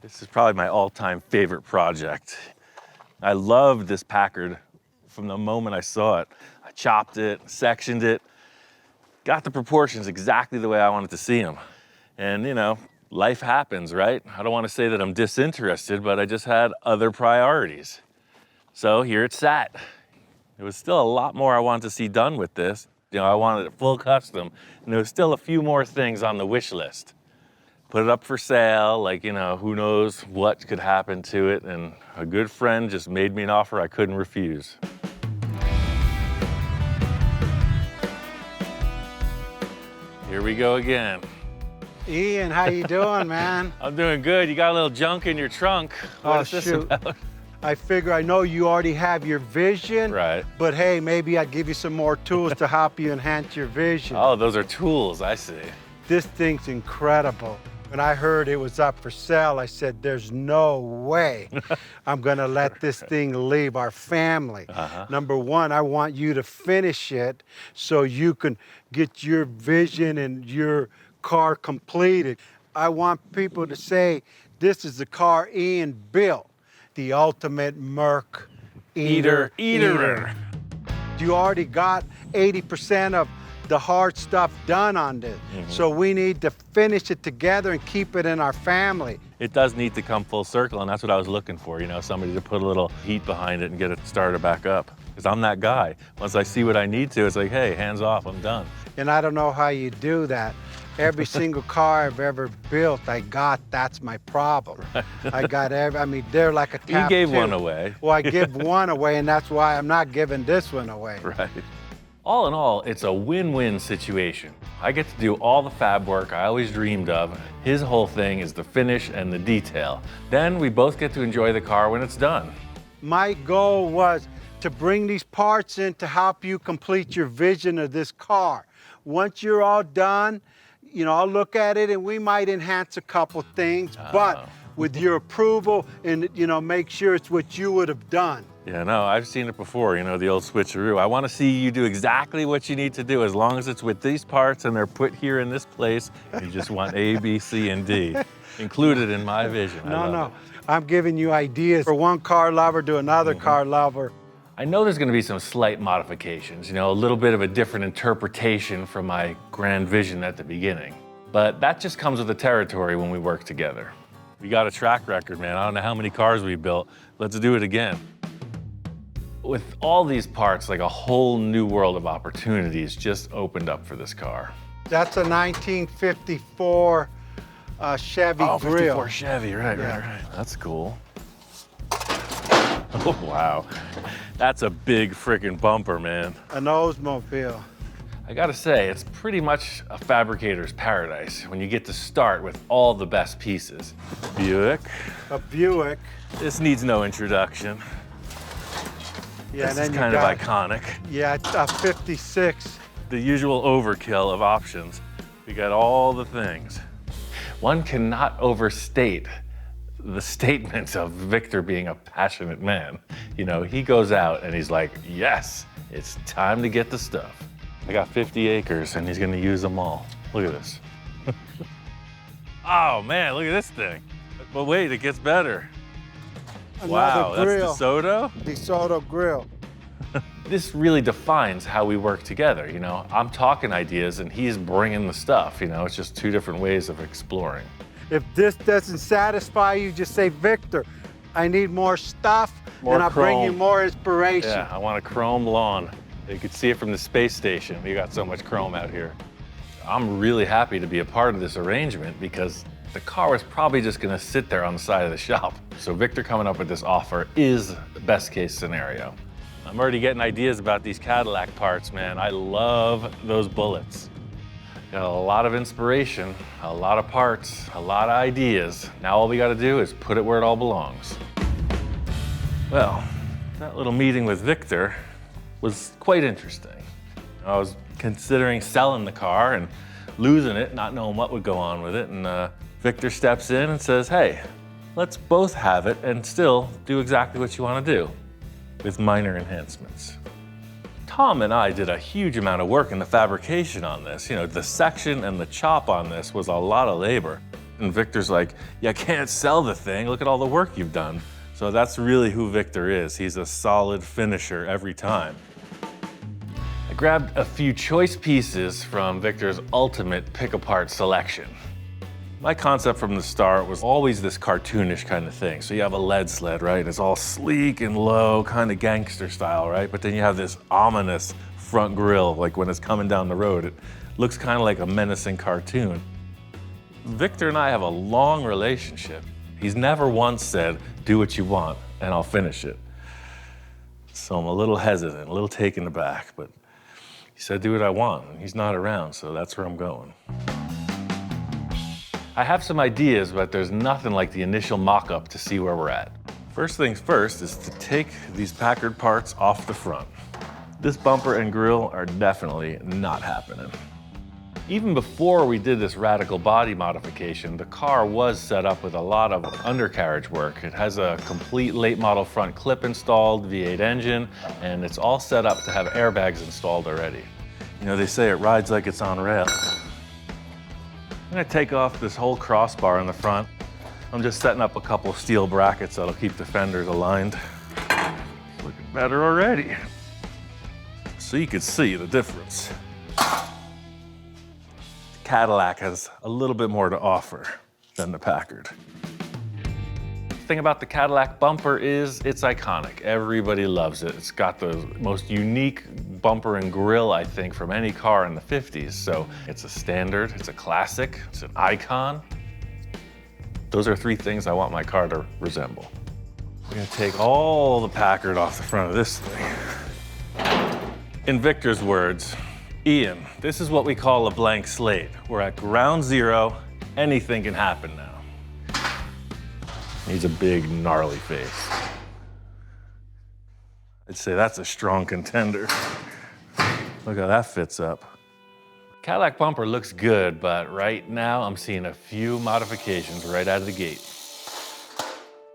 This is probably my all-time favorite project. I loved this Packard from the moment I saw it. I chopped it, sectioned it, got the proportions exactly the way I wanted to see them. And you know, life happens, right? I don't want to say that I'm disinterested, but I just had other priorities. So here it sat. There was still a lot more I wanted to see done with this. You know, I wanted it full custom, and there was still a few more things on the wish list. Put it up for sale, like, you know, who knows what could happen to it, and a good friend just made me an offer I couldn't refuse. Here we go again. Ian, how you doing, man? I'm doing good. You got a little junk in your trunk. What is this about? I figure I know you already have your vision, Right. but hey, maybe I'd give you some more tools to help you enhance your vision. Oh, those are tools, I see. This thing's incredible. When I heard it was up for sale, I said, there's no way I'm gonna let this thing leave our family. Number one, I want you to finish it so you can get your vision and your car completed. I want people to say, this is the car Ian built, the ultimate Merc eater. You already got 80% of the hard stuff done on this. So we need to finish it together and keep it in our family. It does need to come full circle, and that's what I was looking for, you know, somebody to put a little heat behind it and get it started back up. Because I'm that guy. Once I see what I need to, it's like, hey, hands off, I'm done. And I don't know how you do that. Every single car I've ever built, that's my problem. I got I mean, they're like a tap. You gave one away. Well, I give one away, and that's why I'm not giving this one away. Right. All in all, it's a win-win situation. I get to do all the fab work I always dreamed of. His whole thing is the finish and the detail. Then we both get to enjoy the car when it's done. My goal was to bring these parts in to help you complete your vision of this car. Once you're all done, you know, I'll look at it and we might enhance a couple things, but with your approval and, you know, make sure it's what you would have done. Yeah, no, I've seen it before, you know, the old switcheroo. I want to see you do exactly what you need to do, as long as it's with these parts and they're put here in this place. You just want A, B, C, and D included in my vision. No. I'm giving you ideas for one car lover to another car lover. I know there's going to be some slight modifications, you know, a little bit of a different interpretation from my grand vision at the beginning. But that just comes with the territory when we work together. We got a track record, man. I don't know how many cars we built. Let's do it again. With all these parts, like a whole new world of opportunities just opened up for this car. That's a 1954 Chevy grill. 54 Chevy, right. That's cool. Oh, wow. That's a big freaking bumper, man. An Oldsmobile. I gotta say, it's pretty much a fabricator's paradise when you get to start with all the best pieces. Buick. A Buick. This needs no introduction. Yeah, This is kind of iconic. Yeah, a 56. The usual overkill of options. We got all the things. One cannot overstate the statements of Victor being a passionate man. You know, he goes out and he's like, yes, it's time to get the stuff. I got 50 acres and he's gonna use them all. Look at this. Oh man, look at this thing. But wait, it gets better. Wow, that's DeSoto? DeSoto grill. This really defines how we work together, you know? I'm talking ideas and he's bringing the stuff, you know? It's just two different ways of exploring. If this doesn't satisfy you, just say, Victor, I need more stuff, and I'll bring you more inspiration. Yeah, I want a chrome lawn. You could see it from the space station. We got so much chrome out here. I'm really happy to be a part of this arrangement because the car was probably just gonna sit there on the side of the shop. So Victor coming up with this offer is the best case scenario. I'm already getting ideas about these Cadillac parts, man. I love those bullets. Got a lot of inspiration, a lot of parts, a lot of ideas. Now all we gotta do is put it where it all belongs. Well, that little meeting with Victor was quite interesting. I was considering selling the car and losing it, not knowing what would go on with it, and Victor steps in and says, hey, let's both have it and still do exactly what you want to do, with minor enhancements. Tom and I did a huge amount of work in the fabrication on this. You know, the section and the chop on this was a lot of labor. and Victor's like, "You can't sell the thing, look at all the work you've done." So that's really who Victor is. He's a solid finisher every time. I grabbed a few choice pieces from Victor's ultimate pick-apart selection. My concept from the start was always this cartoonish kind of thing. So you have a lead sled, right? It's all sleek and low, kind of gangster style, right? But then you have this ominous front grille, like when it's coming down the road. It looks kind of like a menacing cartoon. Victor and I have a long relationship. He's never once said, "Do what you want and I'll finish it." So I'm a little hesitant, a little taken aback, but he said, "Do what I want," and he's not around, so that's where I'm going. I have some ideas, but there's nothing like the initial mock-up to see where we're at. First things first is to take these Packard parts off the front. This bumper and grille are definitely not happening. Even before we did this radical body modification, the car was set up with a lot of undercarriage work. It has a complete late model front clip installed, V8 engine, and it's all set up to have airbags installed already. You know, they say it rides like it's on rails. I'm gonna take off this whole crossbar in the front. I'm just setting up a couple steel brackets that'll keep the fenders aligned. Looking better already. So you can see the difference. Cadillac has a little bit more to offer than the Packard. The thing about the Cadillac bumper is it's iconic. Everybody loves it. It's got the most unique bumper and grille, I think, from any car in the 50s. So it's a standard, it's a classic, it's an icon. Those are three things I want my car to resemble. We're gonna take all the Packard off the front of this thing. In Victor's words, "Ian, this is what we call a blank slate. We're at ground zero, anything can happen now." He's a big, gnarly face. I'd say that's a strong contender. Look how that fits up. Cadillac bumper looks good, but right now I'm seeing a few modifications right out of the gate.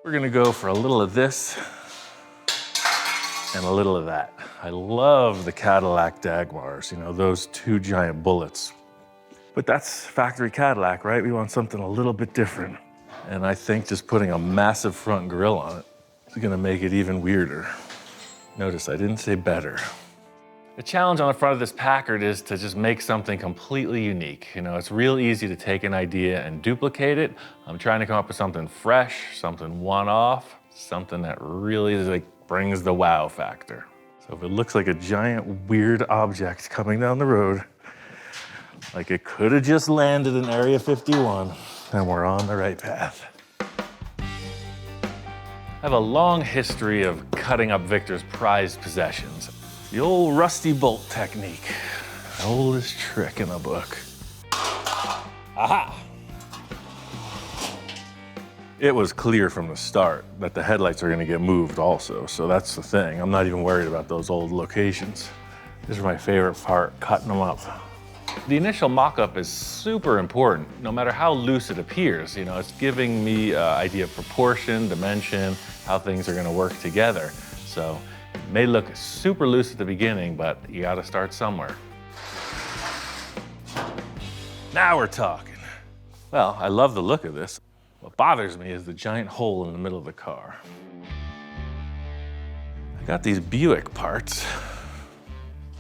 We're gonna go for a little of this and a little of that. I love the Cadillac Jaguars, you know, those two giant bullets. But that's factory Cadillac, right? We want something a little bit different. And I think just putting a massive front grille on it is gonna make it even weirder. Notice I didn't say better. The challenge on the front of this Packard is to just make something completely unique. You know, it's real easy to take an idea and duplicate it. I'm trying to come up with something fresh, something one-off, something that really like brings the wow factor. So if it looks like a giant weird object coming down the road, like it could have just landed in Area 51, then we're on the right path. I have a long history of cutting up Victor's prized possessions. The old rusty bolt technique, the oldest trick in the book. Aha! It was clear from the start that the headlights are gonna get moved also, so that's the thing. I'm not even worried about those old locations. This is my favorite part, cutting them up. The initial mock-up is super important, no matter how loose it appears. You know, it's giving me an idea of proportion, dimension, how things are gonna work together. So it may look super loose at the beginning, but you gotta start somewhere. Now we're talking. Well, I love the look of this. What bothers me is the giant hole in the middle of the car. I got these Buick parts.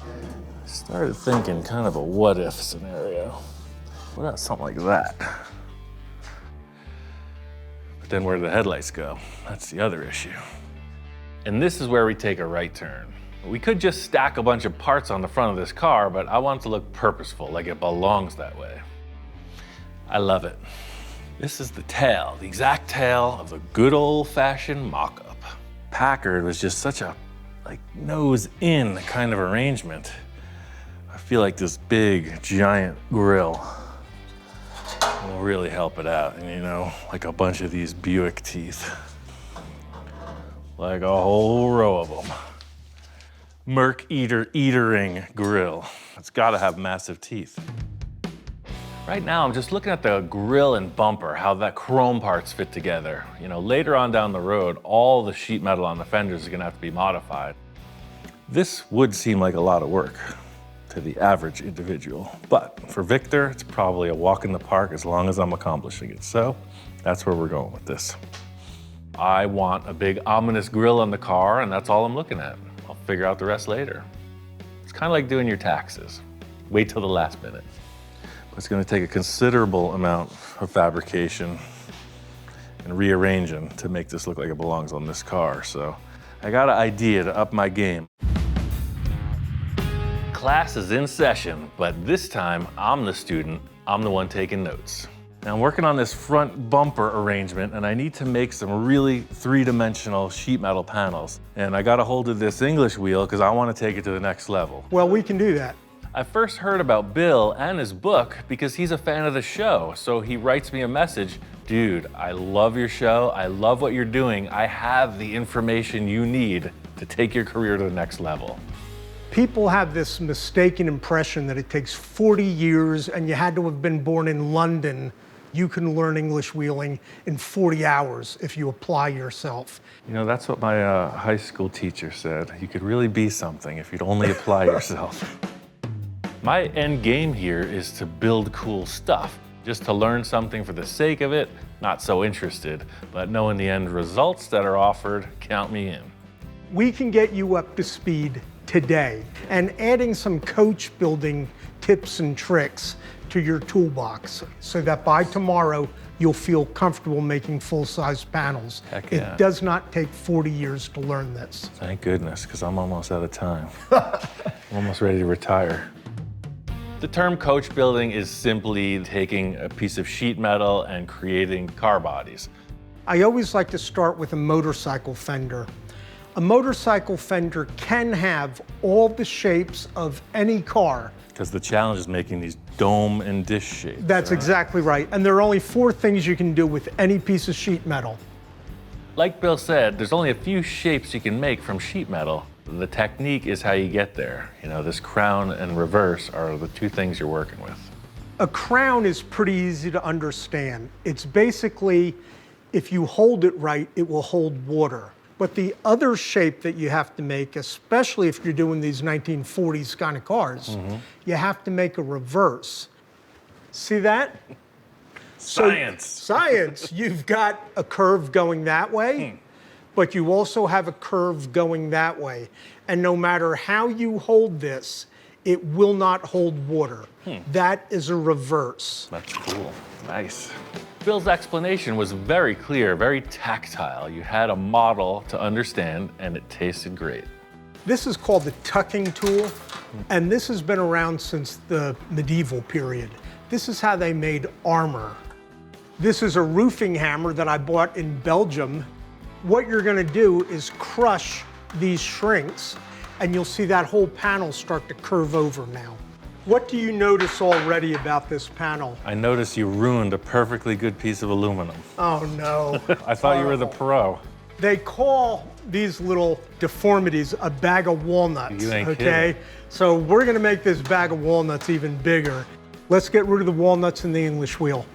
I started thinking kind of a what-if scenario. What about something like that? But then where do the headlights go? That's the other issue. And this is where we take a right turn. We could just stack a bunch of parts on the front of this car, but I want it to look purposeful, like it belongs that way. I love it. This is the tail, the exact tail of the good old-fashioned mock-up. Packard was just such a nose-in kind of arrangement. I feel like this big, giant grille will really help it out. And you know, like a bunch of these Buick teeth. Like a whole row of them. Merc Eatering grille. It's gotta have massive teeth. Right now, I'm just looking at the grille and bumper, how that chrome parts fit together. You know, later on down the road, all the sheet metal on the fenders is gonna have to be modified. This would seem like a lot of work to to the average individual. But for Victor, it's probably a walk in the park as long as I'm accomplishing it. So that's where we're going with this. I want a big ominous grille on the car, and that's all I'm looking at. I'll figure out the rest later. It's kind of like doing your taxes. Wait till the last minute. But it's going to take a considerable amount of fabrication and rearranging to make this look like it belongs on this car. So I got an idea to up my game. Class is in session, but this time I'm the student. I'm the one taking notes. Now I'm working on this front bumper arrangement, and I need to make some really three-dimensional sheet metal panels. And I got a hold of this English wheel because I want to take it to the next level. Well, we can do that. I first heard about Bill and his book because he's a fan of the show. So he writes me a message, dude, I love your show. I love what you're doing. I have the information you need to take your career to the next level. People have this mistaken impression that it takes 40 years and you had to have been born in London. You can learn English wheeling in 40 hours if you apply yourself. You know, that's what my high school teacher said. You could really be something if you'd only apply yourself. My end game here is to build cool stuff. Just to learn something for the sake of it, not so interested. But knowing the end results that are offered, count me in. We can get you up to speed today, and adding some coach building tips and tricks to your toolbox so that by tomorrow you'll feel comfortable making full-size panels. Heck yeah. It does not take 40 years to learn this. Thank goodness, because I'm almost out of time. I'm almost ready to retire. The term coach building is simply taking a piece of sheet metal and creating car bodies. I always like to start with a motorcycle fender. A motorcycle fender can have all the shapes of any car. Because the challenge is making these dome and dish shapes. That's right? exactly right. And there are only 4 things you can do with any piece of sheet metal. Like Bill said, there's only a few shapes you can make from sheet metal. The technique is how you get there. You know, this crown and reverse are the 2 things you're working with. A crown is pretty easy to understand. It's basically, if you hold it right, it will hold water. But the other shape that you have to make, especially if you're doing these 1940s kind of cars, you have to make a reverse. See that? Science. So, science. You've got a curve going that way, but you also have a curve going that way. And no matter how you hold this, it will not hold water. That is a reverse. That's cool. Nice. Bill's explanation was very clear, very tactile. You had a model to understand, and it tasted great. This is called the tucking tool, and this has been around since the medieval period. This is how they made armor. This is a roofing hammer that I bought in Belgium. What you're gonna do is crush these shrinks, and you'll see that whole panel start to curve over now. What do you notice already about this panel? I noticed you ruined a perfectly good piece of aluminum. Oh no. I thought you were the pro. They call these little deformities a bag of walnuts, You ain't okay? kidding. So we're gonna make this bag of walnuts even bigger. Let's get rid of the walnuts in the English wheel.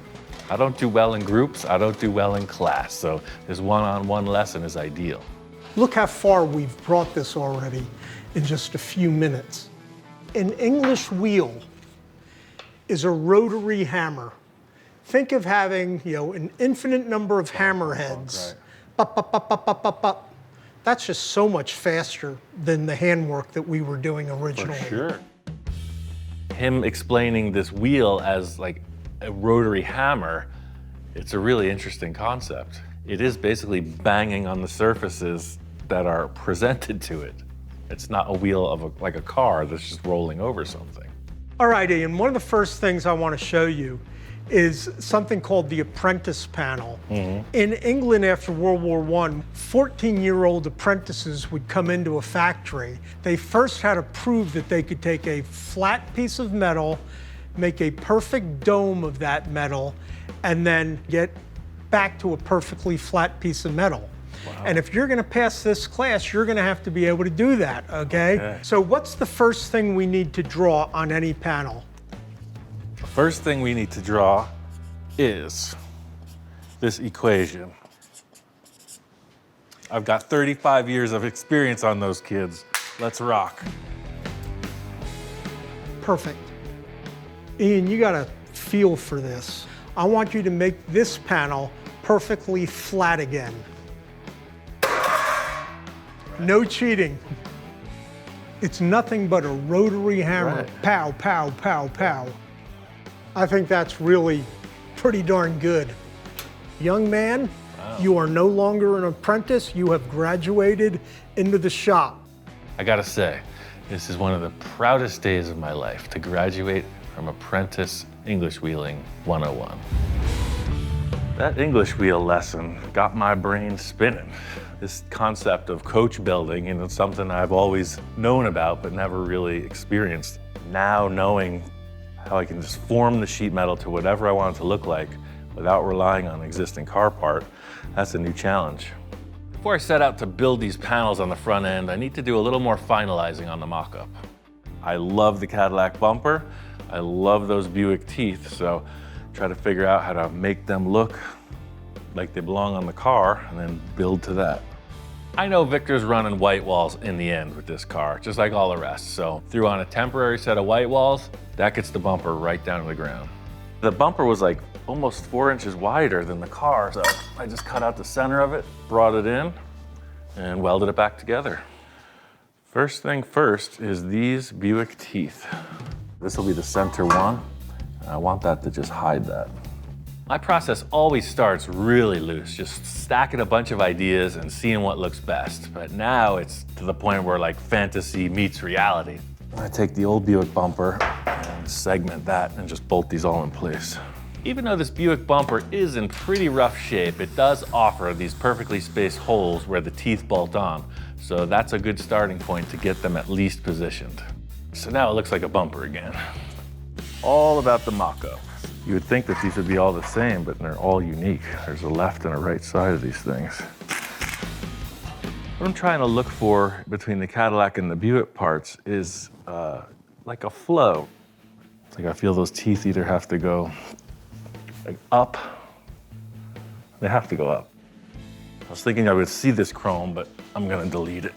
I don't do well in groups, I don't do well in class, so this one-on-one lesson is ideal. Look how far we've brought this already in just a few minutes. An English wheel is a rotary hammer. Think of having, an infinite number of hammerheads. Pop, pop, pop, pop, pop, pop, pop. That's just so much faster than the handwork that we were doing originally. For sure. Him explaining this wheel as like a rotary hammer, it's a really interesting concept. It is basically banging on the surfaces that are presented to it. It's not a wheel of like a car that's just rolling over something. All right, Ian, one of the first things I want to show you is something called the apprentice panel. In England after World War I, 14-year-old apprentices would come into a factory. They first had to prove that they could take a flat piece of metal, make a perfect dome of that metal, and then get back to a perfectly flat piece of metal. Wow. And if you're gonna pass this class, you're gonna have to be able to do that, okay? So what's the first thing we need to draw on any panel? The first thing we need to draw is this equation. I've got 35 years of experience on those kids. Let's rock. Perfect. Ian, you got a feel for this. I want you to make this panel perfectly flat again. No cheating. It's nothing but a rotary hammer. Right. Pow, pow, pow, pow. I think that's really pretty darn good. Young man, you are no longer an apprentice. You have graduated into the shop. I gotta say, this is one of the proudest days of my life, to graduate from Apprentice English Wheeling 101. That English wheel lesson got my brain spinning. This concept of coach building, it's something I've always known about but never really experienced. Now knowing how I can just form the sheet metal to whatever I want it to look like without relying on an existing car part, that's a new challenge. Before I set out to build these panels on the front end, I need to do a little more finalizing on the mock-up. I love the Cadillac bumper. I love those Buick teeth, so try to figure out how to make them look like they belong on the car and then build to that. I know Victor's running white walls in the end with this car, just like all the rest, so threw on a temporary set of white walls, that gets the bumper right down to the ground. The bumper was like almost 4 inches wider than the car, so I just cut out the center of it, brought it in, and welded it back together. First thing first is these Buick teeth. This will be the center one, and I want that to just hide that. My process always starts really loose, just stacking a bunch of ideas and seeing what looks best. But now it's to the point where like fantasy meets reality. I take the old Buick bumper and segment that and just bolt these all in place. Even though this Buick bumper is in pretty rough shape, it does offer these perfectly spaced holes where the teeth bolt on. So that's a good starting point to get them at least positioned. So now it looks like a bumper again. All about the mock-up. You would think that these would be all the same, but they're all unique. There's a left and a right side of these things. What I'm trying to look for between the Cadillac and the Buick parts is like a flow. It's like I feel those teeth either have to go like up. They have to go up. I was thinking I would see this chrome, but I'm gonna delete it.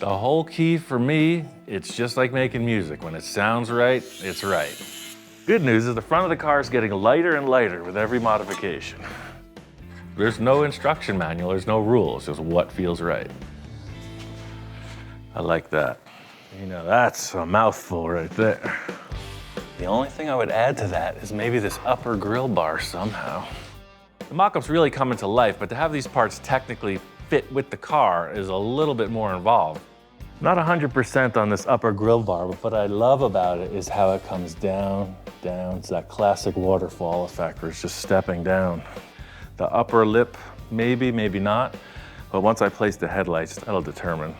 The whole key for me, it's just like making music. When it sounds right, it's right. Good news is the front of the car is getting lighter and lighter with every modification. There's no instruction manual, there's no rules, just what feels right. I like that. You know, that's a mouthful right there. The only thing I would add to that is maybe this upper grill bar somehow. The mock-up's really coming to life, but to have these parts technically fit with the car is a little bit more involved. Not 100% on this upper grill bar, but what I love about it is how it comes down, down. It's that classic waterfall effect where it's just stepping down. The upper lip, maybe, maybe not, but once I place the headlights, that'll determine.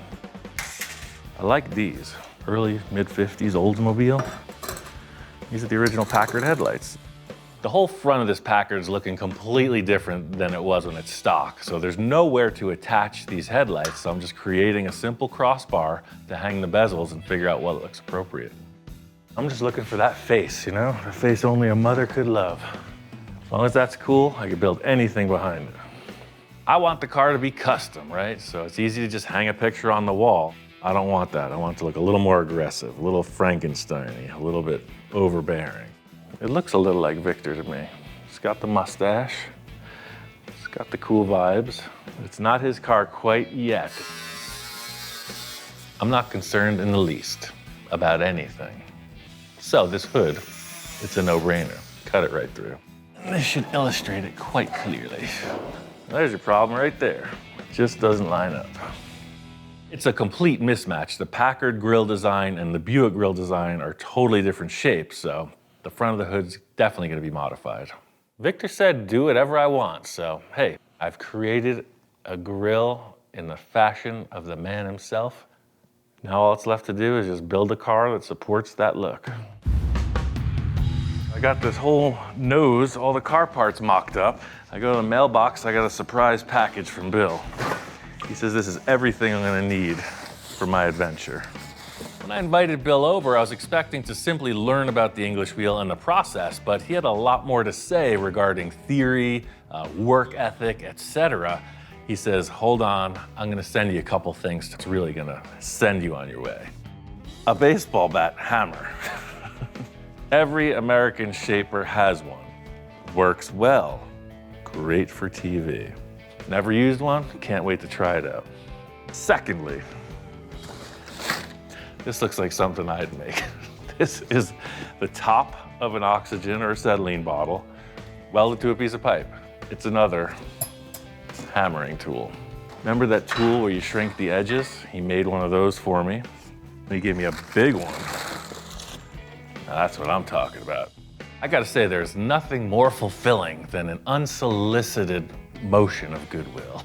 I like these, early, mid-50s Oldsmobile. These are the original Packard headlights. The whole front of this Packard is looking completely different than it was when it's stock, so there's nowhere to attach these headlights, so I'm just creating a simple crossbar to hang the bezels and figure out what looks appropriate. I'm just looking for that face, you know? The face only a mother could love. As long as that's cool, I can build anything behind it. I want the car to be custom, right? So it's easy to just hang a picture on the wall. I don't want that. I want it to look a little more aggressive, a little Frankenstein-y, a little bit overbearing. It looks a little like Victor to me. It's got the mustache. It's got the cool vibes. It's not his car quite yet. I'm not concerned in the least about anything. So this hood, it's a no-brainer. Cut it right through. This should illustrate it quite clearly. There's your problem right there. It just doesn't line up. It's a complete mismatch. The Packard grille design and the Buick grille design are totally different shapes, so the front of the hood's definitely gonna be modified. Victor said, do whatever I want, so hey, I've created a grille in the fashion of the man himself. Now all it's left to do is just build a car that supports that look. I got this whole nose, all the car parts mocked up. I go to the mailbox, I got a surprise package from Bill. He says this is everything I'm gonna need for my adventure. When I invited Bill over, I was expecting to simply learn about the English wheel and the process, but he had a lot more to say regarding theory, work ethic, etc. He says, hold on, I'm gonna send you a couple things that's really gonna send you on your way. A baseball bat hammer. Every American shaper has one. Works well. Great for TV. Never used one? Can't wait to try it out. Secondly, this looks like something I'd make. This is the top of an oxygen or acetylene bottle welded to a piece of pipe. It's another hammering tool. Remember that tool where you shrink the edges? He made one of those for me. He gave me a big one. Now that's what I'm talking about. I gotta say, there's nothing more fulfilling than an unsolicited motion of goodwill.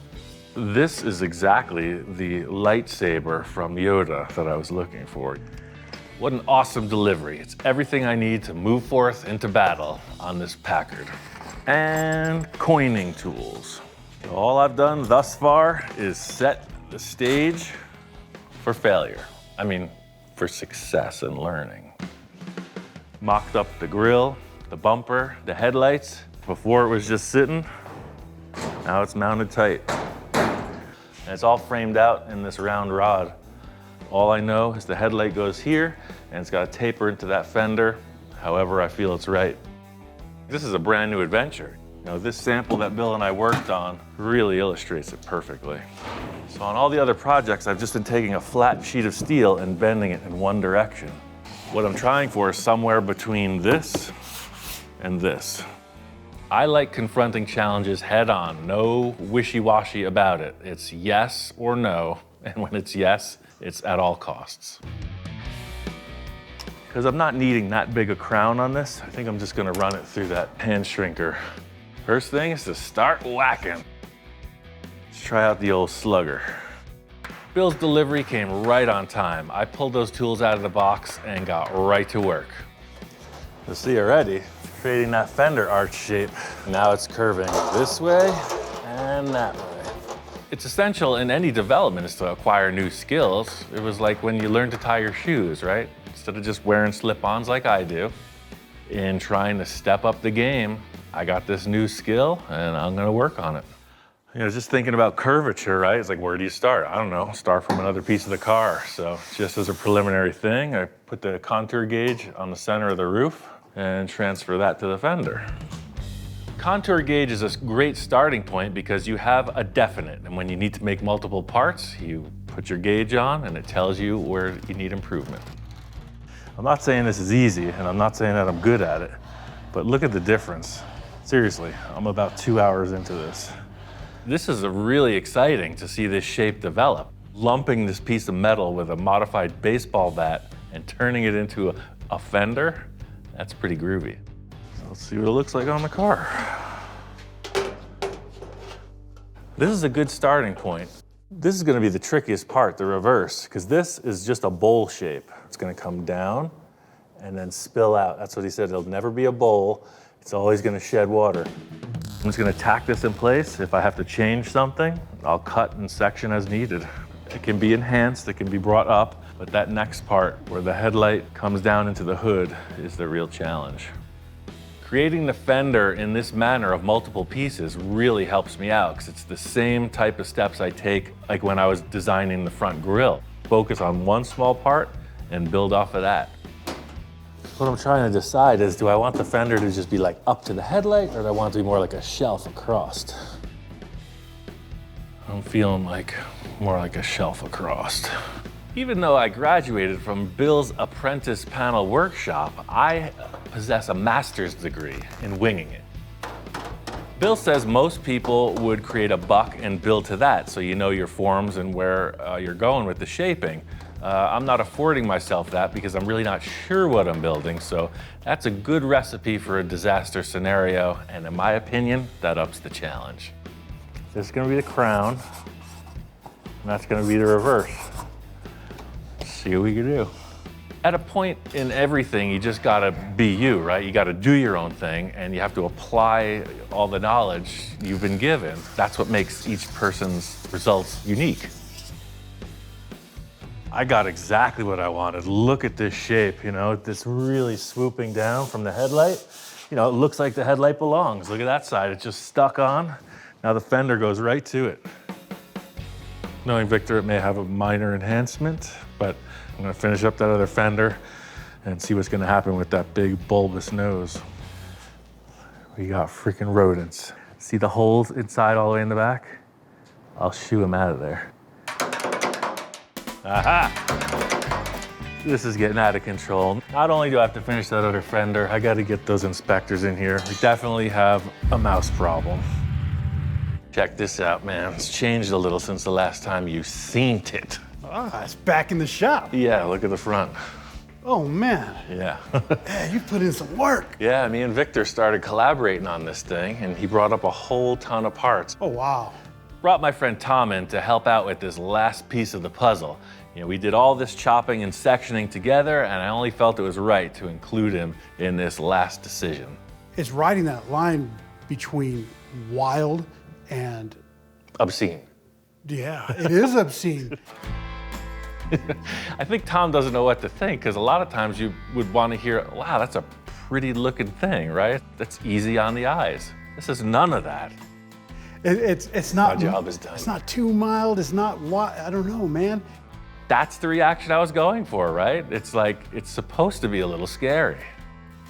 This is exactly the lightsaber from Yoda that I was looking for. What an awesome delivery. It's everything I need to move forth into battle on this Packard. And coining tools. So all I've done thus far is set the stage for failure. I mean, for success and learning. Mocked up the grille, the bumper, the headlights. Before it was just sitting, now it's mounted tight. And it's all framed out in this round rod. All I know is the headlight goes here, and it's got to taper into that fender, however I feel it's right. This is a brand new adventure. You know, this sample that Bill and I worked on really illustrates it perfectly. So on all the other projects, I've just been taking a flat sheet of steel and bending it in one direction. What I'm trying for is somewhere between this and this. I like confronting challenges head on, no wishy-washy about it. It's yes or no, and when it's yes, it's at all costs. Because I'm not needing that big a crown on this, I think I'm just gonna run it through that hand shrinker. First thing is to start whacking. Let's try out the old slugger. Bill's delivery came right on time. I pulled those tools out of the box and got right to work. You'll see already, creating that fender arch shape. Now it's curving this way and that way. It's essential in any development is to acquire new skills. It was like when you learn to tie your shoes, right? Instead of just wearing slip-ons like I do. In trying to step up the game, I got this new skill and I'm gonna work on it. You know, just thinking about curvature, right? It's like, where do you start? I don't know, start from another piece of the car. So just as a preliminary thing, I put the contour gauge on the center of the roof and transfer that to the fender. Contour gauge is a great starting point because you have a definite, and when you need to make multiple parts, you put your gauge on and it tells you where you need improvement. I'm not saying this is easy, and I'm not saying that I'm good at it, but look at the difference. Seriously, I'm about 2 hours into this. This is really exciting to see this shape develop. Lumping this piece of metal with a modified baseball bat and turning it into a fender, that's pretty groovy. Let's see what it looks like on the car. This is a good starting point. This is gonna be the trickiest part, the reverse, because this is just a bowl shape. It's gonna come down and then spill out. That's what he said, it'll never be a bowl. It's always gonna shed water. I'm just gonna tack this in place. If I have to change something, I'll cut and section as needed. It can be enhanced, it can be brought up, but that next part where the headlight comes down into the hood is the real challenge. Creating the fender in this manner of multiple pieces really helps me out because it's the same type of steps I take like when I was designing the front grille. Focus on one small part and build off of that. What I'm trying to decide is, do I want the fender to just be like up to the headlight or do I want it to be more like a shelf across? I'm feeling like more like a shelf across. Even though I graduated from Bill's apprentice panel workshop, I possess a master's degree in winging it. Bill says most people would create a buck and build to that, so you know your forms and where you're going with the shaping. I'm not affording myself that because I'm really not sure what I'm building, so that's a good recipe for a disaster scenario, and in my opinion, that ups the challenge. This is gonna be the crown, and that's gonna be the reverse. See what we can do. At a point in everything, you just gotta be you, right? You gotta do your own thing and you have to apply all the knowledge you've been given. That's what makes each person's results unique. I got exactly what I wanted. Look at this shape, you know, this really swooping down from the headlight. You know, it looks like the headlight belongs. Look at that side, it's just stuck on. Now the fender goes right to it. Knowing Victor, it may have a minor enhancement, but I'm gonna finish up that other fender and see what's gonna happen with that big bulbous nose. We got freaking rodents. See the holes inside all the way in the back? I'll shoo them out of there. Aha! This is getting out of control. Not only do I have to finish that other fender, I gotta get those inspectors in here. We definitely have a mouse problem. Check this out, man. It's changed a little since the last time you seen it. Ah, it's back in the shop. Yeah, look at the front. Oh, man. Yeah. Yeah, you put in some work. Yeah, me and Victor started collaborating on this thing, and he brought up a whole ton of parts. Oh, wow. Brought my friend Tom in to help out with this last piece of the puzzle. You know, we did all this chopping and sectioning together, and I only felt it was right to include him in this last decision. It's riding that line between wild and... Obscene. Yeah, it is obscene. I think Tom doesn't know what to think, because a lot of times you would want to hear, wow, that's a pretty looking thing, right? That's easy on the eyes. This is none of that. It's not... My job is done. It's not too mild, it's not... I don't know, man. That's the reaction I was going for, right? It's like, it's supposed to be a little scary.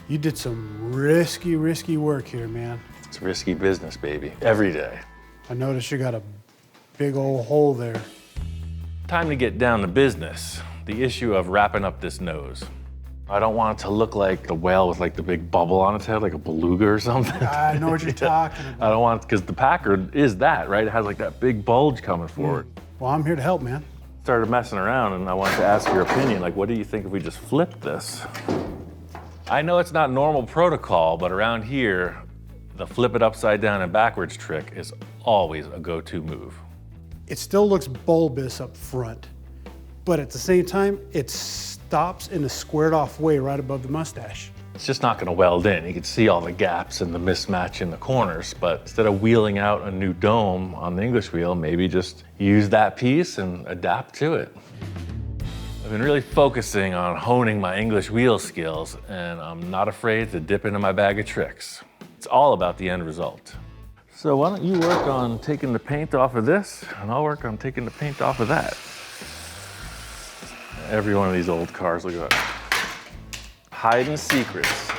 You did some risky work here, man. It's risky business, baby, every day. I noticed you got a big old hole there. Time to get down to business. The issue of wrapping up this nose. I don't want it to look like the whale with like the big bubble on its head, like a beluga or something. I know what you're talking about. I don't want, because the Packard is that, right? It has like that big bulge coming forward. Well, I'm here to help, man. Started messing around and I wanted to ask your opinion. Like, what do you think if we just flip this? I know it's not normal protocol, but around here, the flip it upside down and backwards trick is always a go-to move. It still looks bulbous up front, but at the same time, it stops in a squared off way right above the mustache. It's just not gonna weld in. You can see all the gaps and the mismatch in the corners, but instead of wheeling out a new dome on the English wheel, maybe just use that piece and adapt to it. I've been really focusing on honing my English wheel skills, and I'm not afraid to dip into my bag of tricks. It's all about the end result. So why don't you work on taking the paint off of this, and I'll work on taking the paint off of that. Every one of these old cars, look at that. Hiding secrets.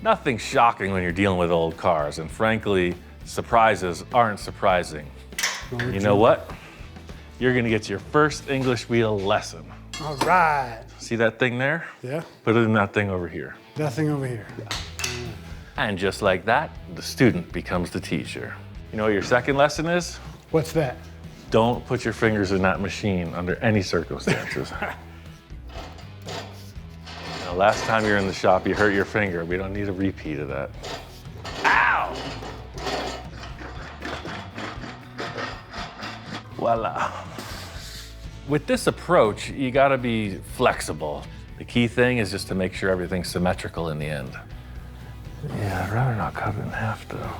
Nothing shocking when you're dealing with old cars, and frankly, surprises aren't surprising. You know what? You're gonna get your first English wheel lesson. All right. See that thing there? Yeah, Put it in that thing over here. nothing over here. And just like that, the student becomes the teacher. You know what your second lesson is? What's that? Don't put your fingers in that machine under any circumstances. Now, last time you were in the shop, you hurt your finger. We don't need a repeat of that. Ow! Voila. With this approach, you gotta be flexible. The key thing is just to make sure everything's symmetrical in the end. Yeah, I'd rather not cut it in half though.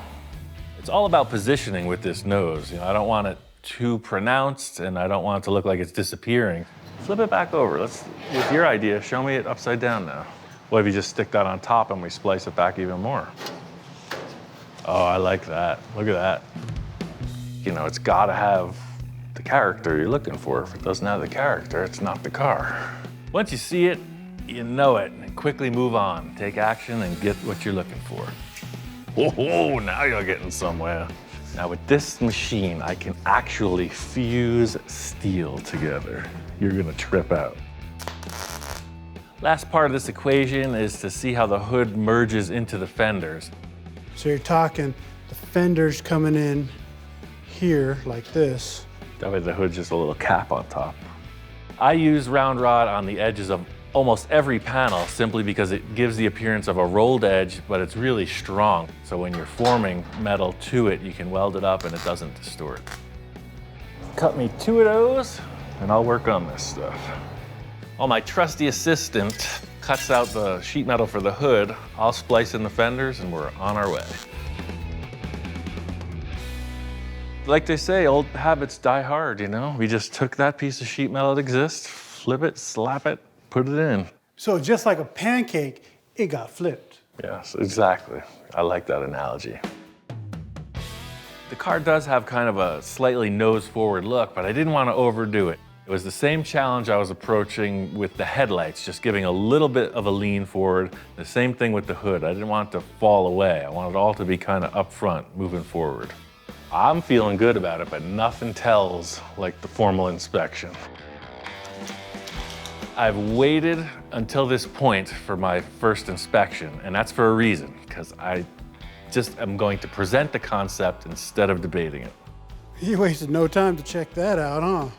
It's all about positioning with this nose. You know, I don't want it too pronounced and I don't want it to look like it's disappearing. Flip it back over. With your idea, show me it upside down now. What if you just stick that on top and we splice it back even more? Oh, I like that. Look at that. You know, it's gotta have the character you're looking for. If it doesn't have the character, it's not the car. Once you see it, you know it, and quickly move on. Take action and get what you're looking for. Whoa, now you're getting somewhere. Now with this machine, I can actually fuse steel together. You're gonna trip out. Last part of this equation is to see how the hood merges into the fenders. So you're talking the fenders coming in here like this. That way the hood's just a little cap on top. I use round rod on the edges of almost every panel simply because it gives the appearance of a rolled edge, but it's really strong. So when you're forming metal to it, you can weld it up and it doesn't distort. Cut me 2 of those and I'll work on this stuff. While my trusty assistant cuts out the sheet metal for the hood, I'll splice in the fenders and we're on our way. Like they say, old habits die hard, you know? We just took that piece of sheet metal that exists, flip it, slap it, put it in. So just like a pancake, it got flipped. Yes, exactly. I like that analogy. The car does have kind of a slightly nose-forward look, but I didn't want to overdo it. It was the same challenge I was approaching with the headlights, just giving a little bit of a lean forward. The same thing with the hood. I didn't want it to fall away. I wanted it all to be kind of up front, moving forward. I'm feeling good about it, but nothing tells like the formal inspection. I've waited until this point for my first inspection, and that's for a reason, because I just am going to present the concept instead of debating it. You wasted no time to check that out, huh?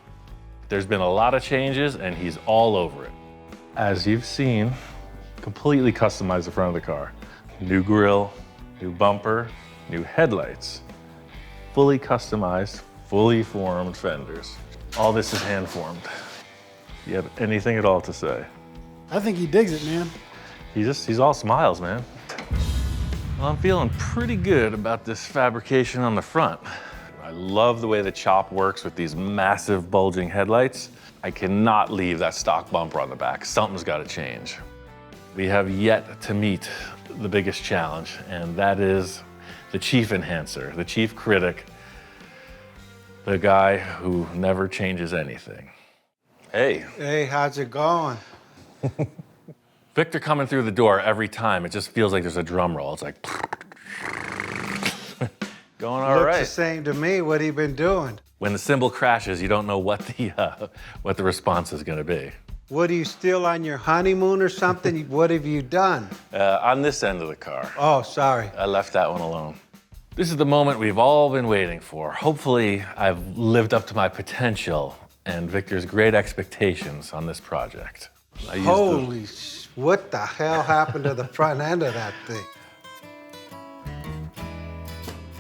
There's been a lot of changes, and he's all over it. As you've seen, completely customized the front of the car. New grille, new bumper, new headlights. Fully customized, fully formed fenders. All this is hand formed. Do you have anything at all to say? I think he digs it, man. He's all smiles, man. Well, I'm feeling pretty good about this fabrication on the front. I love the way the chop works with these massive bulging headlights. I cannot leave that stock bumper on the back. Something's got to change. We have yet to meet the biggest challenge, and that is the chief enhancer, the chief critic, the guy who never changes anything. Hey. Hey, how's it going? Victor coming through the door every time, it just feels like there's a drum roll. It's like, going all right. Looks the same to me. What have you been doing? When the cymbal crashes, you don't know what the response is going to be. What, are you still on your honeymoon or something? What have you done? On this end of the car. Oh, sorry. I left that one alone. This is the moment we've all been waiting for. Hopefully, I've lived up to my potential and Victor's great expectations on this project. Holy what the hell happened to the front end of that thing?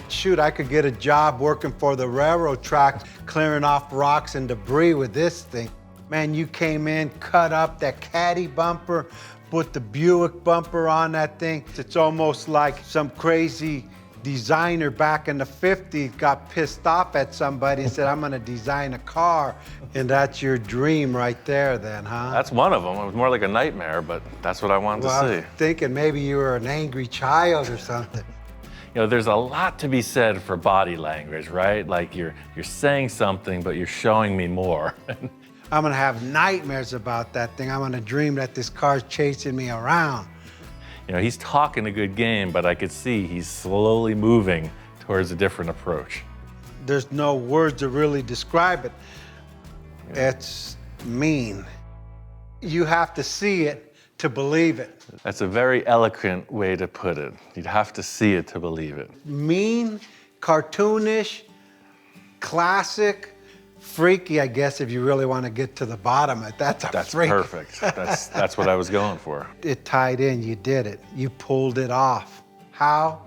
Shoot, I could get a job working for the railroad tracks, clearing off rocks and debris with this thing. Man, you came in, cut up that Caddy bumper, put the Buick bumper on that thing. It's almost like some crazy designer back in the 50s got pissed off at somebody and said, I'm gonna design a car. And that's your dream right there then, huh? That's one of them. It was more like a nightmare, but that's what I wanted to see. I was thinking maybe you were an angry child or something. You know, there's a lot to be said for body language, right? Like you're saying something, but you're showing me more. I'm gonna have nightmares about that thing. I'm gonna dream that this car's chasing me around. You know, he's talking a good game, but I could see he's slowly moving towards a different approach. There's no words to really describe it. It's mean. You have to see it to believe it. That's a very eloquent way to put it. You'd have to see it to believe it. Mean, cartoonish, classic, freaky, I guess, if you really want to get to the bottom of it. That's freak. Perfect. That's what I was going for. It tied in, you did it. You pulled it off. How?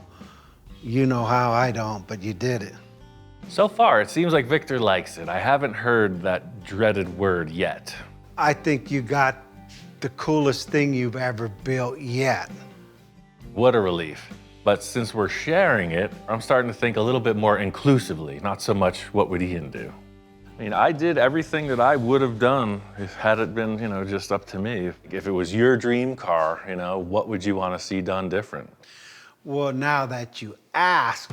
You know how, I don't, but you did it. So far, it seems like Victor likes it. I haven't heard that dreaded word yet. I think you got the coolest thing you've ever built yet. What a relief. But since we're sharing it, I'm starting to think a little bit more inclusively, not so much what would Ian do. I mean, I did everything that I would have done had it been, you know, just up to me. If it was your dream car, you know, what would you want to see done different? Well, now that you ask,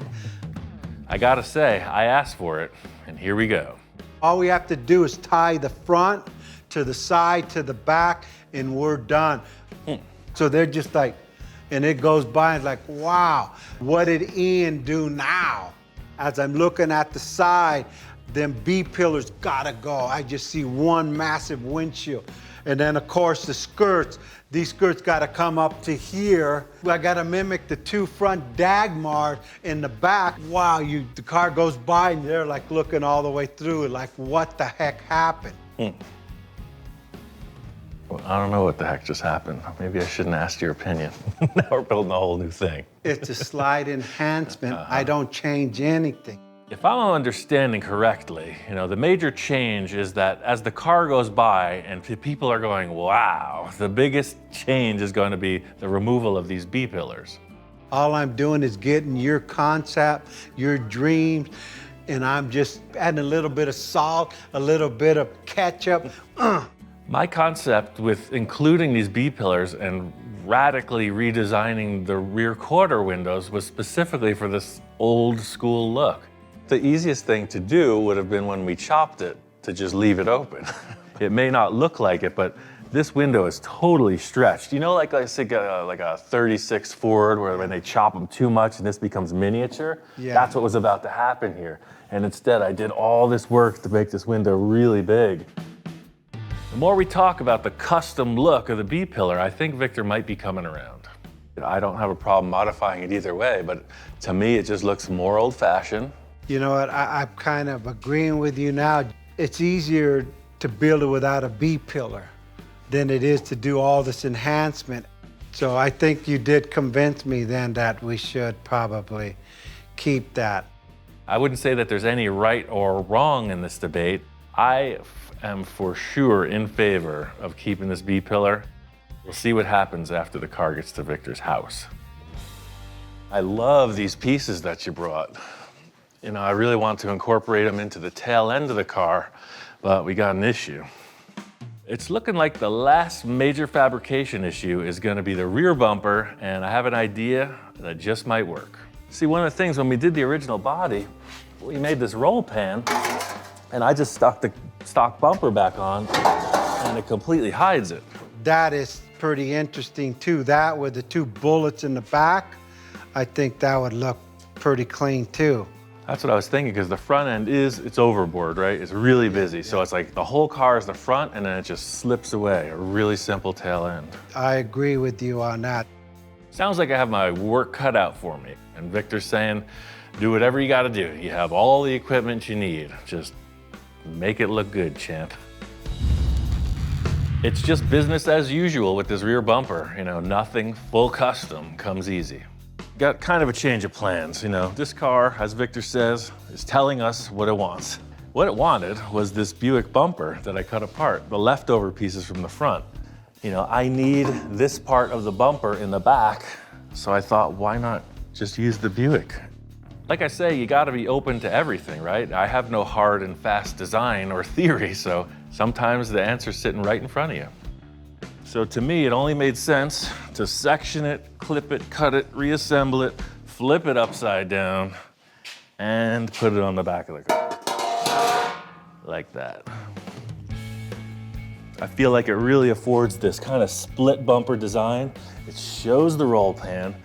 I gotta say, I asked for it, and here we go. all we have to do is tie the front to the side to the back, and we're done. So they're just like, and it goes by and it's like, wow, what did Ian do now? As I'm looking at the side, them B-pillars gotta go. I just see one massive windshield. And then of course the skirts, these skirts gotta come up to here. I gotta mimic the two front Dagmars in the back. Wow, the car goes by and they're like looking all the way through it, like what the heck happened? Well, I don't know what the heck just happened. Maybe I shouldn't ask your opinion. Now we're building a whole new thing. It's a slide enhancement. I don't change anything. If I'm understanding correctly, you know, the major change is that as the car goes by and people are going, wow, the biggest change is going to be the removal of these B-pillars. All I'm doing is getting your concept, your dreams, and I'm just adding a little bit of salt, a little bit of ketchup. My concept with including these B-pillars and radically redesigning the rear quarter windows was specifically for this old school look. The easiest thing to do would have been when we chopped it to just leave it open. It may not look like it, but this window is totally stretched. You know, like I say, like a 36 Ford, where when they chop them too much and this becomes miniature? Yeah. That's what was about to happen here. And instead, I did all this work to make this window really big. The more we talk about the custom look of the B-pillar, I think Victor might be coming around. I don't have a problem modifying it either way, but to me, it just looks more old-fashioned. You know what, I'm kind of agreeing with you now. It's easier to build it without a B-pillar than it is to do all this enhancement. So I think you did convince me then that we should probably keep that. I wouldn't say that there's any right or wrong in this debate. I am for sure in favor of keeping this B-pillar. We'll see what happens after the car gets to Victor's house. I love these pieces that you brought. You know, I really want to incorporate them into the tail end of the car, but we got an issue. It's looking like the last major fabrication issue is going to be the rear bumper, and I have an idea that just might work. See, one of the things when we did the original body, we made this roll pan, and I just stuck the stock bumper back on, and it completely hides it. That is pretty interesting too. That with the two bullets in the back, I think that would look pretty clean too. That's what I was thinking, because the front end it's overboard, right? It's really busy. So it's like the whole car is the front, and then it just slips away, a really simple tail end. I agree with you on that. Sounds like I have my work cut out for me. And Victor's saying, do whatever you gotta do. You have all the equipment you need. Just make it look good, champ. It's just business as usual with this rear bumper. You know, nothing full custom comes easy. Got kind of a change of plans, you know. This car, as Victor says, is telling us what it wants. What it wanted was this Buick bumper that I cut apart, the leftover pieces from the front. You know, I need this part of the bumper in the back, so I thought, why not just use the Buick? Like I say, you gotta be open to everything, right? I have no hard and fast design or theory, so sometimes the answer's sitting right in front of you. So to me, it only made sense to section it, clip it, cut it, reassemble it, flip it upside down, and put it on the back of the car. Like that. I feel like it really affords this kind of split bumper design. It shows the roll pan,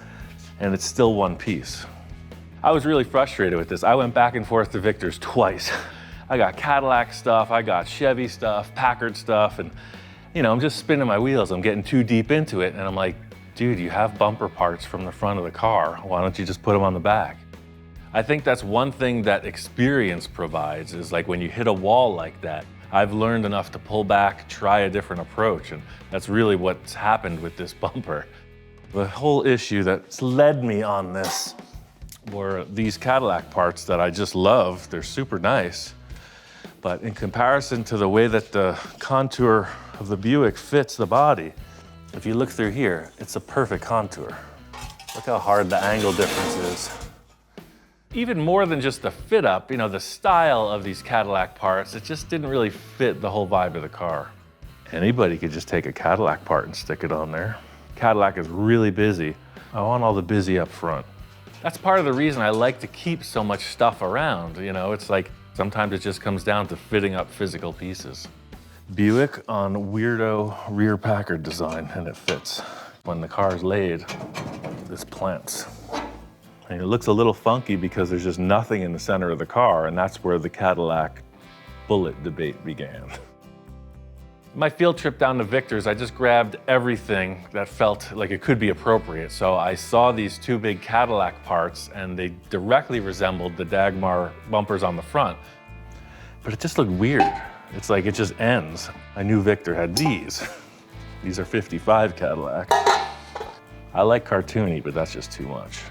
and it's still one piece. I was really frustrated with this. I went back and forth to Victor's twice. I got Cadillac stuff, I got Chevy stuff, Packard stuff, and you know, I'm just spinning my wheels. I'm getting too deep into it, and I'm like, dude, you have bumper parts from the front of the car. Why don't you just put them on the back? I think that's one thing that experience provides, is like when you hit a wall like that, I've learned enough to pull back, try a different approach, and that's really what's happened with this bumper. The whole issue that's led me on this were these Cadillac parts that I just love. They're super nice. But in comparison to the way that the contour of the Buick fits the body, if you look through here, it's a perfect contour. Look how hard the angle difference is. Even more than just the fit up, you know, the style of these Cadillac parts, it just didn't really fit the whole vibe of the car. Anybody could just take a Cadillac part and stick it on there. Cadillac is really busy. I want all the busy up front. That's part of the reason I like to keep so much stuff around. You know, it's like sometimes it just comes down to fitting up physical pieces. Buick on weirdo rear Packard design, and it fits. When the car's laid, this plants. And it looks a little funky because there's just nothing in the center of the car, and that's where the Cadillac bullet debate began. My field trip down to Victor's, I just grabbed everything that felt like it could be appropriate. So I saw these two big Cadillac parts, and they directly resembled the Dagmar bumpers on the front. But it just looked weird. It's like it just ends. I knew Victor had these. These are 55 Cadillac. I like cartoony, but that's just too much.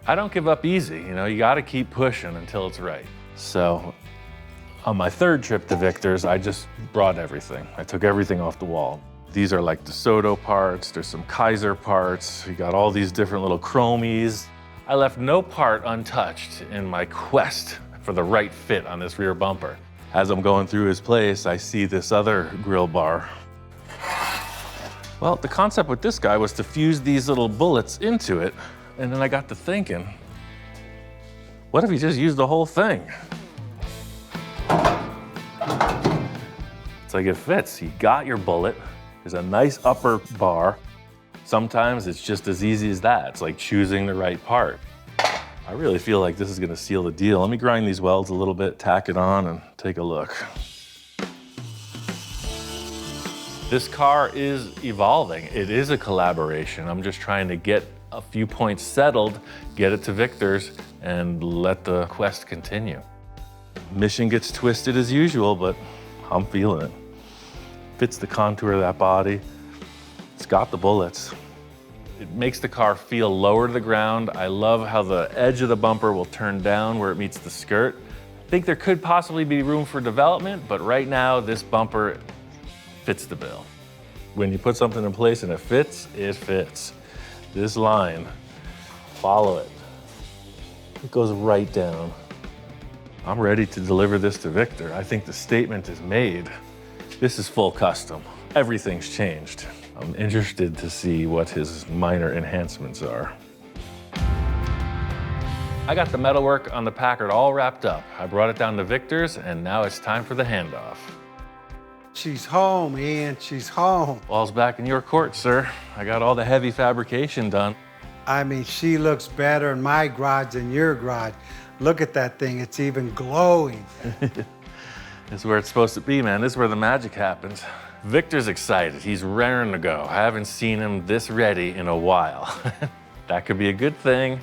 I don't give up easy, you know, you gotta keep pushing until it's right. So on my third trip to Victor's, I just brought everything. I took everything off the wall. These are like DeSoto parts, there's some Kaiser parts, we got all these different little chromies. I left no part untouched in my quest for the right fit on this rear bumper. As I'm going through his place, I see this other grill bar. Well, the concept with this guy was to fuse these little bullets into it, and then I got to thinking, what if he just used the whole thing? It's like it fits. You got your bullet. There's a nice upper bar. Sometimes it's just as easy as that. It's like choosing the right part. I really feel like this is gonna seal the deal. Let me grind these welds a little bit, tack it on, and take a look. This car is evolving. It is a collaboration. I'm just trying to get a few points settled, get it to Victor's, and let the quest continue. Mission gets twisted as usual, but I'm feeling it. Fits the contour of that body. It's got the bullets. It makes the car feel lower to the ground. I love how the edge of the bumper will turn down where it meets the skirt. I think there could possibly be room for development, but right now this bumper fits the bill. When you put something in place and it fits, it fits. This line, follow it. It goes right down. I'm ready to deliver this to Victor. I think the statement is made. This is full custom. Everything's changed. I'm interested to see what his minor enhancements are. I got the metalwork on the Packard all wrapped up. I brought it down to Victor's, and now it's time for the handoff. She's home, Ian, she's home. Ball's back in your court, sir. I got all the heavy fabrication done. I mean, she looks better in my garage than your garage. Look at that thing, it's even glowing. This is where it's supposed to be, man. This is where the magic happens. Victor's excited. He's raring to go. I haven't seen him this ready in a while. That could be a good thing,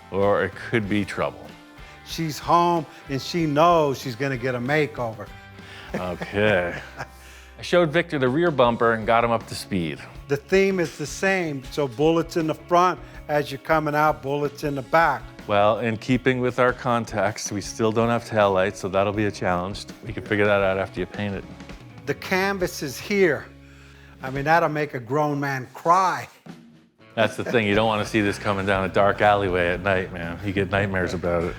or it could be trouble. She's home and she knows she's gonna get a makeover. Okay. I showed Victor the rear bumper and got him up to speed. The theme is the same, so bullets in the front, as you're coming out, bullets in the back. Well, in keeping with our context, we still don't have taillights, so that'll be a challenge. We can figure that out after you paint it. The canvas is here. I mean, that'll make a grown man cry. That's the thing, you don't want to see this coming down a dark alleyway at night, man. You get nightmares about it.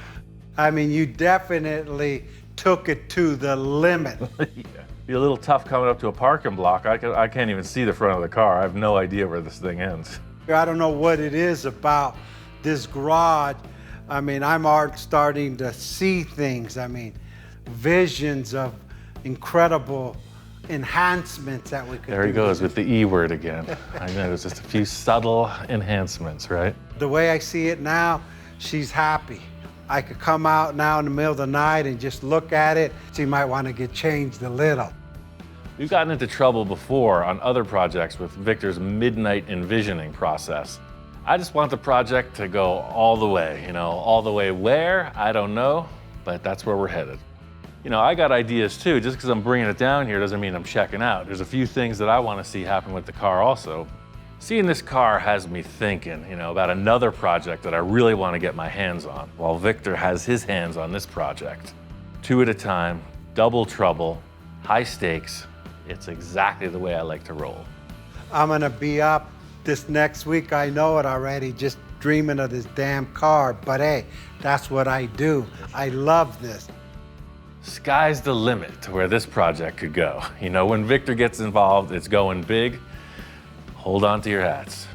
I mean, you definitely took it to the limit. Yeah. Be a little tough coming up to a parking block. I can't even see the front of the car. I have no idea where this thing ends. I don't know what it is about this garage. I mean, I'm starting to see things. I mean, visions of incredible enhancements that we could do. There he goes with the E word again. I know, it's just a few subtle enhancements, right? The way I see it now, she's happy. I could come out now in the middle of the night and just look at it. She might want to get changed a little. We've gotten into trouble before on other projects with Victor's midnight envisioning process. I just want the project to go all the way, all the way where, I don't know, but that's where we're headed. I got ideas too. Just because I'm bringing it down here doesn't mean I'm checking out. There's a few things that I want to see happen with the car also. Seeing this car has me thinking, about another project that I really want to get my hands on, while Victor has his hands on this project. 2 at a time, double trouble, high stakes. It's exactly the way I like to roll. I'm gonna be up this next week, I know it already, just dreaming of this damn car, but hey, that's what I do. I love this. Sky's the limit to where this project could go. When Victor gets involved, it's going big. Hold on to your hats.